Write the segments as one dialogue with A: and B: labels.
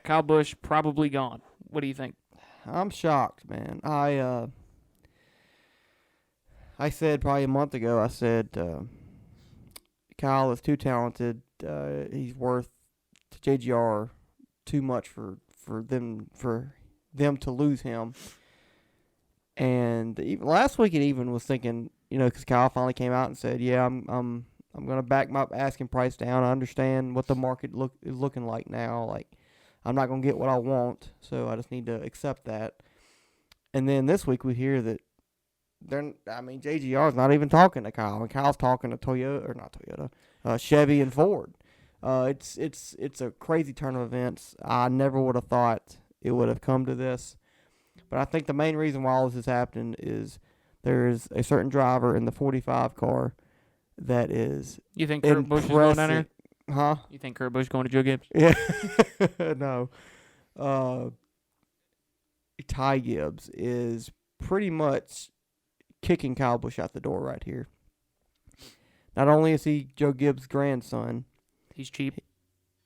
A: Kyle Busch probably gone. What do you think?
B: I'm shocked, man. I said probably a month ago, I said Kyle is too talented. He's worth to JGR too much for them to lose him. And even last week, it even was thinking, because Kyle finally came out and said, "Yeah, I'm gonna back my asking price down. I understand what the market is looking like now. Like, I'm not gonna get what I want, so I just need to accept that." And then this week we hear that JGR is not even talking to Kyle, and Kyle's talking to Chevy and Ford. It's a crazy turn of events. I never would have thought it would have come to this. But I think the main reason why all this is happening is there is a certain driver in the 45 car that is
A: You think Kurt Busch is going down there?
B: Huh?
A: You think Kurt Busch going to Joe Gibbs?
B: Yeah. No. Ty Gibbs is pretty much kicking Kyle Busch out the door right here. Not only is he Joe Gibbs' grandson.
A: He's cheap.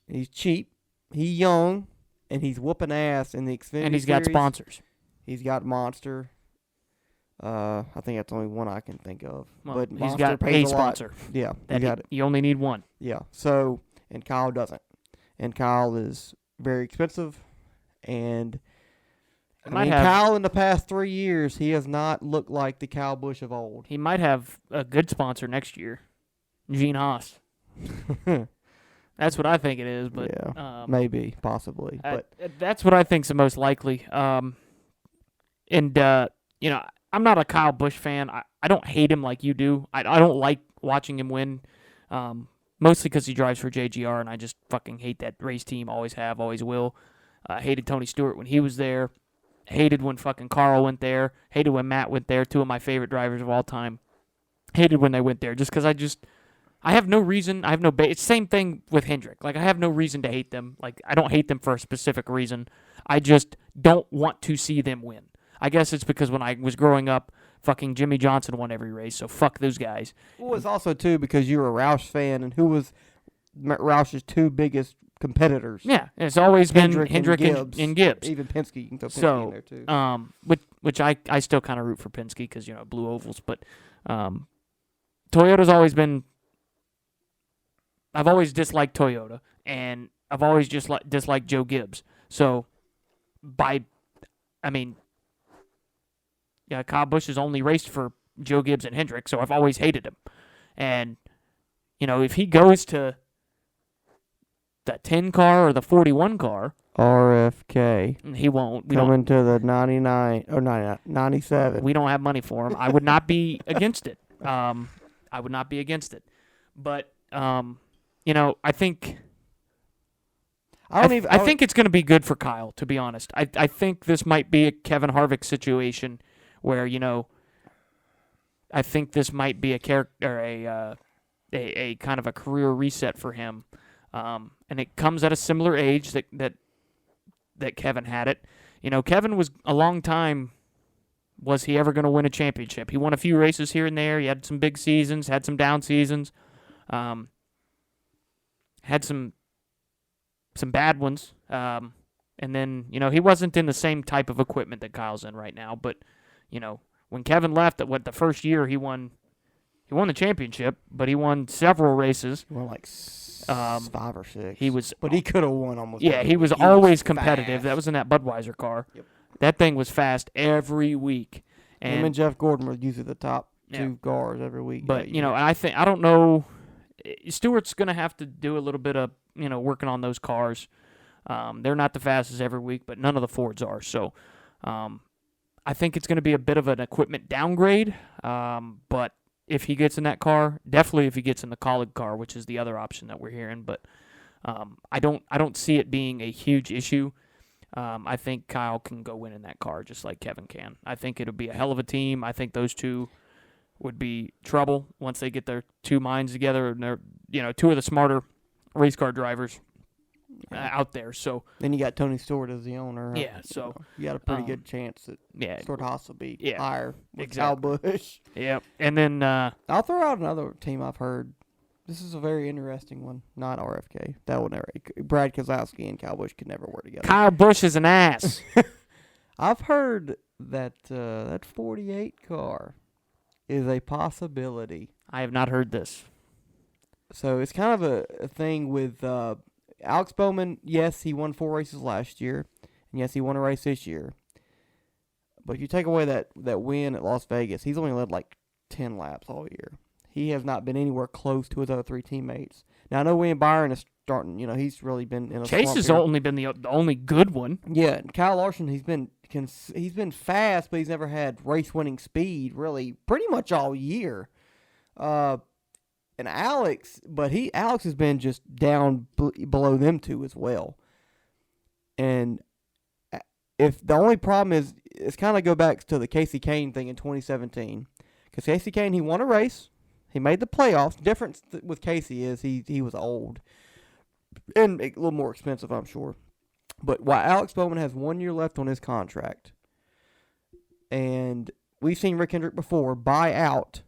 B: He's young, and he's whooping ass in the Xfinity
A: And he's got
B: Series.
A: sponsors.
B: He's got Monster. I think that's the only one I can think of.
A: Well,
B: but
A: he's
B: Monster
A: got
B: pays
A: a sponsor.
B: Yeah, he got it.
A: You only need one.
B: Yeah. So, and Kyle doesn't. And Kyle is very expensive. And Kyle in the past 3 years, he has not looked like the Kyle Busch of old.
A: He might have a good sponsor next year, Gene Haas. That's what I think it is. But
B: yeah, maybe, possibly. But
A: that's what I think's the most likely. I'm not a Kyle Busch fan. I don't hate him like you do. I don't like watching him win, mostly because he drives for JGR, and I just fucking hate that race team. Always have, always will. Hated Tony Stewart when he was there. Hated when fucking Carl went there. Hated when Matt went there. Two of my favorite drivers of all time. Hated when they went there just because I have no reason. I have no it's the same thing with Hendrick. Like, I have no reason to hate them. Like, I don't hate them for a specific reason. I just don't want to see them win. I guess it's because when I was growing up, fucking Jimmy Johnson won every race, so fuck those guys.
B: Well, it's also, too, because you're a Roush fan, and who was Roush's two biggest competitors?
A: Yeah, it's always been Hendrick
B: and
A: Gibbs.
B: Even Penske, you can throw Penske in there, too.
A: Which I still kind of root for Penske because, blue ovals, but Toyota's always been... I've always disliked Toyota, and I've always just disliked Joe Gibbs. So, Kyle Busch has only raced for Joe Gibbs and Hendrick, so I've always hated him. And, if he goes to the 10 car or the 41 car...
B: RFK.
A: He won't.
B: Coming to the 97.
A: We don't have money for him. I would not be against it. But, I think... I think it's going to be good for Kyle, to be honest. I think this might be a Kevin Harvick situation where, I think this might be a kind of a career reset for him. And it comes at a similar age that Kevin had it. Kevin was a long time, was he ever going to win a championship? He won a few races here and there. He had some big seasons, had some down seasons, had some bad ones. And then, he wasn't in the same type of equipment that Kyle's in right now. But, when Kevin left, the first year he won the championship, but he won several races.
B: He won like 5 or 6. But he could have won almost.
A: Yeah, he was always competitive. Fast. That was in that Budweiser car.
B: Yep.
A: That thing was fast every week.
B: Him and Jeff Gordon were usually the top 2 cars every week.
A: But, I don't know. Stewart's going to have to do a little bit of, working on those cars. They're not the fastest every week, but none of the Fords are. So, I think it's going to be a bit of an equipment downgrade. But if he gets in that car, definitely if he gets in the Colleague car, which is the other option that we're hearing. But I don't see it being a huge issue. I think Kyle can go win in that car just like Kevin can. I think it'll be a hell of a team. I think those two would be trouble once they get their two minds together, and they're two of the smarter race car drivers out there. So
B: then you got Tony Stewart as the owner.
A: Yeah, so
B: you got a pretty good chance that Stewart-Haas will be higher with Kyle Busch.
A: Yeah, and then
B: I'll throw out another team I've heard. This is a very interesting one. Not RFK. That would never. Brad Keselowski and Kyle Busch could never work together.
A: Kyle Busch is an ass.
B: I've heard that that 48 car is a possibility.
A: I have not heard this.
B: So it's kind of a thing with Alex Bowman. Yes, he won 4 races last year, and yes, he won a race this year. But if you take away that win at Las Vegas, he's only led like 10 laps all year. He has not been anywhere close to his other 3 teammates. Now, I know William Byron is starting, he's really been in a
A: Chase
B: slump
A: has
B: here.
A: only been the only good one.
B: Yeah, and Kyle Larson, he's been fast, but he's never had race-winning speed really pretty much all year. And Alex has been just down below them two as well. And if the only problem is, it's kind of go back to the Casey Kane thing in 2017. Because Casey Kane, he won a race. He made the playoffs. The difference with Casey is he was old. And a little more expensive, I'm sure. But while Alex Bowman has 1 year left on his contract, and we've seen Rick Hendrick before buy out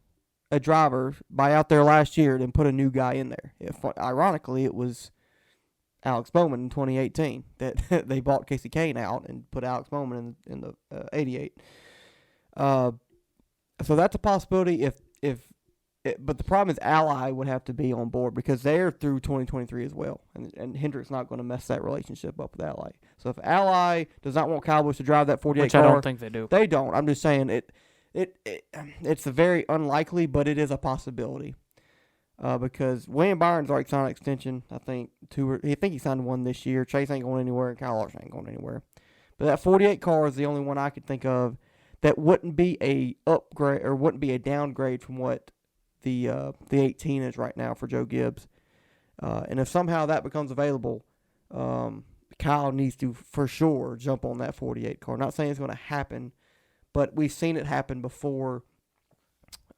B: a driver, buy out there last year, and put a new guy in there. Ironically, it was Alex Bowman in 2018 that they bought Casey Kane out and put Alex Bowman in the 88. So that's a possibility but the problem is Ally would have to be on board because they're through 2023 as well. And Hendrick's not going to mess that relationship up with Ally. So if Ally does not want Kyle Busch to drive that 48
A: Which
B: car,
A: I don't think they do.
B: They don't. I'm just saying it's a very unlikely, but it is a possibility. Because William Byron's already signed an extension, I think he signed one this year. Chase ain't going anywhere, and Kyle Larson ain't going anywhere. But that 48 car is the only one I could think of that wouldn't be a upgrade or wouldn't be a downgrade from what the 18 is right now for Joe Gibbs. And if somehow that becomes available, Kyle needs to for sure jump on that 48 car. Not saying it's going to happen, but we've seen it happen before.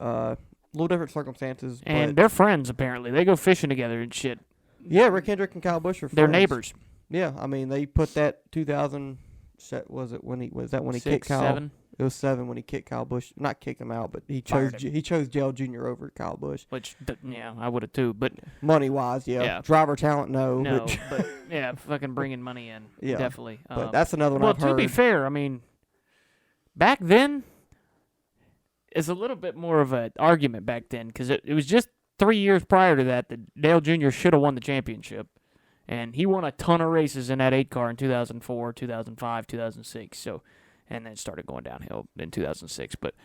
B: A little different circumstances.
A: And they're friends, apparently. They go fishing together and shit.
B: Yeah, Rick Hendrick and Kyle Busch are friends.
A: They're neighbors.
B: Yeah, I mean, they put that 2000, was when he kicked Kyle?
A: 7?
B: It was 7 when he kicked Kyle Busch. Not kicked him out, but he chose Dale Jr. over Kyle Busch.
A: Which, yeah, I would have too. But
B: money-wise, yeah. Driver talent, no.
A: But yeah, fucking bringing money in,
B: yeah,
A: definitely.
B: But that's another one I've heard.
A: Well, to be fair, I mean, back then, it's a little bit more of an argument back then because it was just 3 years prior to that Dale Jr. should have won the championship. And he won a ton of races in that 8 car in 2004, 2005, 2006. So, and then it started going downhill in 2006. But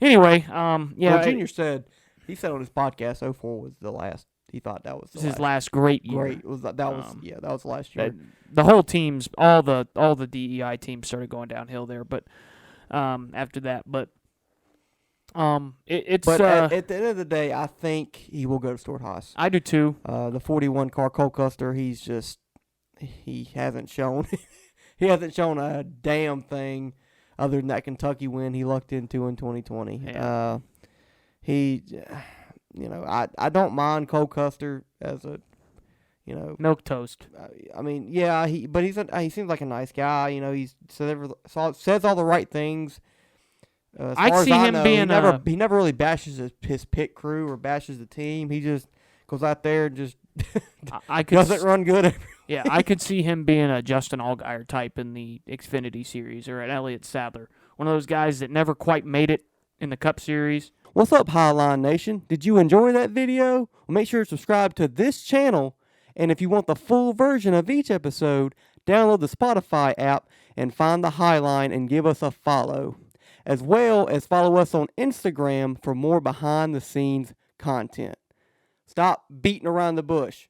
A: anyway, yeah.
B: Well, Junior said on his podcast, 04 was the last. He thought that was
A: his last great year.
B: Great was that was last year.
A: The whole teams, all the DEI teams started going downhill there. But after that, but it's.
B: But at the end of the day, I think he will go to Stuart Haas.
A: I do too.
B: The 41 car Cole Custer, he hasn't shown he hasn't shown a damn thing other than that Kentucky win he lucked into in 2020.
A: Yeah.
B: I don't mind Cole Custer as a,
A: milk toast.
B: I mean, yeah, he seems like a nice guy. He says all the right things.
A: I see him being
B: he never really bashes his pit crew or bashes the team. He just goes out there and just doesn't run good.
A: Yeah, I could see him being a Justin Allgaier type in the Xfinity Series or an Elliott Sadler. One of those guys that never quite made it in the Cup Series.
B: What's up, Highline Nation? Did you enjoy that video? Well, make sure to subscribe to this channel. And if you want the full version of each episode, download the Spotify app and find the Highline and give us a follow. As well as follow us on Instagram for more behind-the-scenes content. Stop beating around the bush.